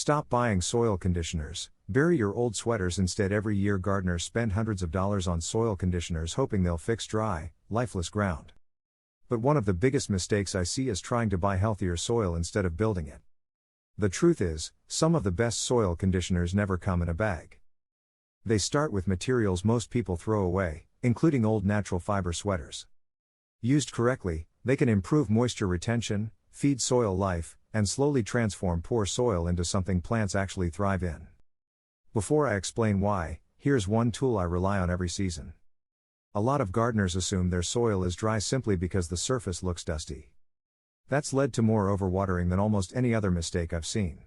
Stop buying soil conditioners. Bury your old sweaters instead. Every year gardeners spend hundreds of dollars on soil conditioners hoping they'll fix dry, lifeless ground. But one of the biggest mistakes I see is trying to buy healthier soil instead of building it. The truth is, some of the best soil conditioners never come in a bag. They start with materials most people throw away, including old natural fiber sweaters. Used correctly, they can improve moisture retention, feed soil life, and slowly transform poor soil into something plants actually thrive in. Before I explain why, here's one tool I rely on every season. A lot of gardeners assume their soil is dry simply because the surface looks dusty. That's led to more overwatering than almost any other mistake I've seen.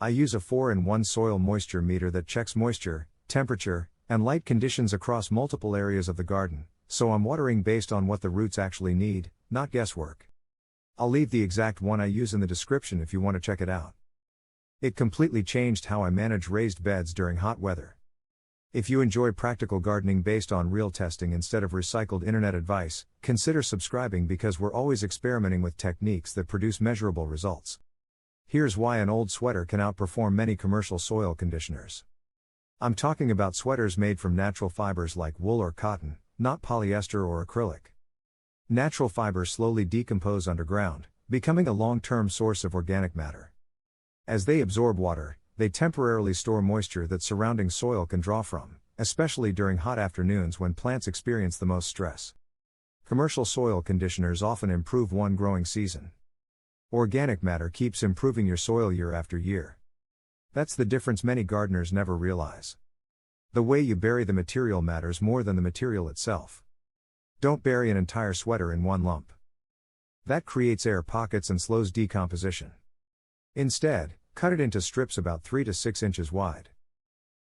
I use a 4-in-1 soil moisture meter that checks moisture, temperature, and light conditions across multiple areas of the garden, so I'm watering based on what the roots actually need, not guesswork. I'll leave the exact one I use in the description if you want to check it out. It completely changed how I manage raised beds during hot weather. If you enjoy practical gardening based on real testing instead of recycled internet advice, consider subscribing because we're always experimenting with techniques that produce measurable results. Here's why an old sweater can outperform many commercial soil conditioners. I'm talking about sweaters made from natural fibers like wool or cotton, not polyester or acrylic. Natural fibers slowly decompose underground, becoming a long-term source of organic matter. As they absorb water, they temporarily store moisture that surrounding soil can draw from, especially during hot afternoons when plants experience the most stress. Commercial soil conditioners often improve one growing season. Organic matter keeps improving your soil year after year. That's the difference many gardeners never realize. The way you bury the material matters more than the material itself. Don't bury an entire sweater in one lump. That creates air pockets and slows decomposition. Instead, cut it into strips about 3 to 6 inches wide.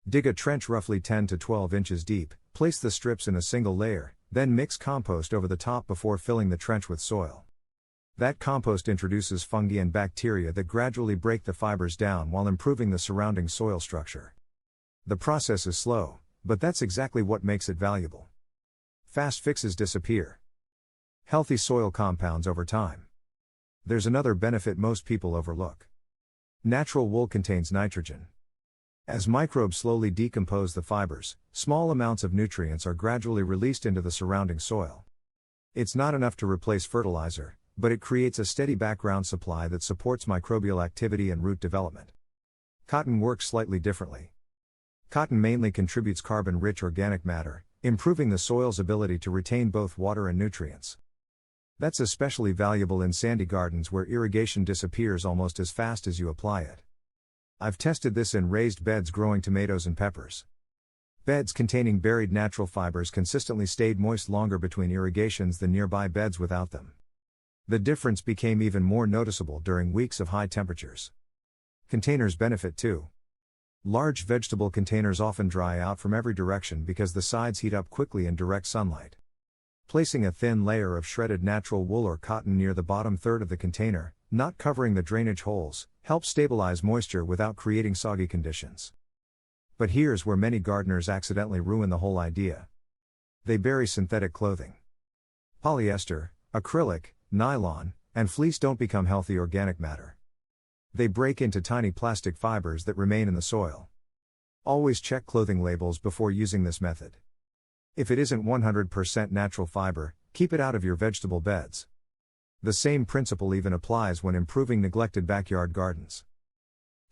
Dig a trench roughly 10 to 12 inches deep, place the strips in a single layer, then mix compost over the top before filling the trench with soil. That compost introduces fungi and bacteria that gradually break the fibers down while improving the surrounding soil structure. The process is slow, but that's exactly what makes it valuable. Fast fixes disappear. Healthy soil compounds over time. There's another benefit most people overlook. Natural wool contains nitrogen. As microbes slowly decompose the fibers, small amounts of nutrients are gradually released into the surrounding soil. It's not enough to replace fertilizer, but it creates a steady background supply that supports microbial activity and root development. Cotton works slightly differently. Cotton mainly contributes carbon-rich organic matter, improving the soil's ability to retain both water and nutrients. That's especially valuable in sandy gardens where irrigation disappears almost as fast as you apply it. I've tested this in raised beds growing tomatoes and peppers. Beds containing buried natural fibers consistently stayed moist longer between irrigations than nearby beds without them. The difference became even more noticeable during weeks of high temperatures. Containers benefit too. Large vegetable containers often dry out from every direction because the sides heat up quickly in direct sunlight. Placing a thin layer of shredded natural wool or cotton near the bottom third of the container, not covering the drainage holes, helps stabilize moisture without creating soggy conditions. But here's where many gardeners accidentally ruin the whole idea. They bury synthetic clothing. Polyester, acrylic, nylon, and fleece don't become healthy organic matter. They break into tiny plastic fibers that remain in the soil. Always check clothing labels before using this method. If it isn't 100% natural fiber, keep it out of your vegetable beds. The same principle even applies when improving neglected backyard gardens.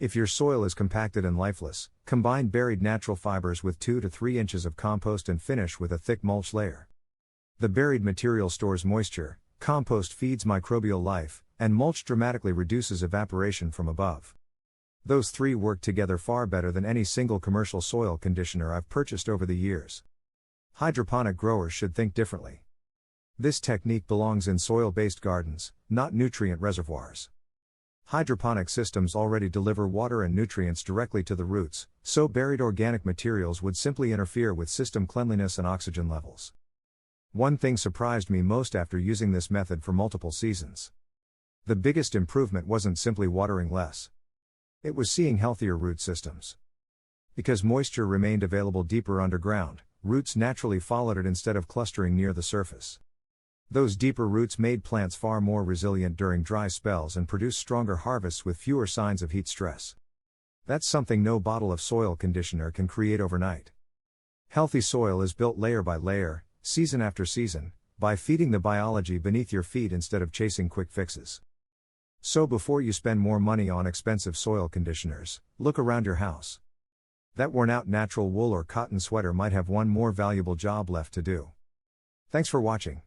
If your soil is compacted and lifeless, combine buried natural fibers with 2 to 3 inches of compost and finish with a thick mulch layer. The buried material stores moisture, compost feeds microbial life, and mulch dramatically reduces evaporation from above. Those three work together far better than any single commercial soil conditioner I've purchased over the years. Hydroponic growers should think differently. This technique belongs in soil-based gardens, not nutrient reservoirs. Hydroponic systems already deliver water and nutrients directly to the roots, so buried organic materials would simply interfere with system cleanliness and oxygen levels. One thing surprised me most after using this method for multiple seasons. The biggest improvement wasn't simply watering less. It was seeing healthier root systems. Because moisture remained available deeper underground, roots naturally followed it instead of clustering near the surface. Those deeper roots made plants far more resilient during dry spells and produced stronger harvests with fewer signs of heat stress. That's something no bottle of soil conditioner can create overnight. Healthy soil is built layer by layer, season after season, by feeding the biology beneath your feet instead of chasing quick fixes. So before you spend more money on expensive soil conditioners, look around your house. That worn-out natural wool or cotton sweater might have one more valuable job left to do. Thanks for watching.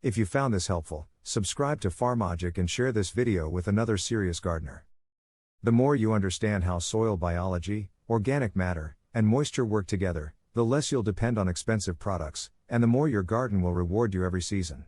If you found this helpful, subscribe to Farmogic and share this video with another serious gardener. The more you understand how soil biology, organic matter, and moisture work together, the less you'll depend on expensive products, and the more your garden will reward you every season.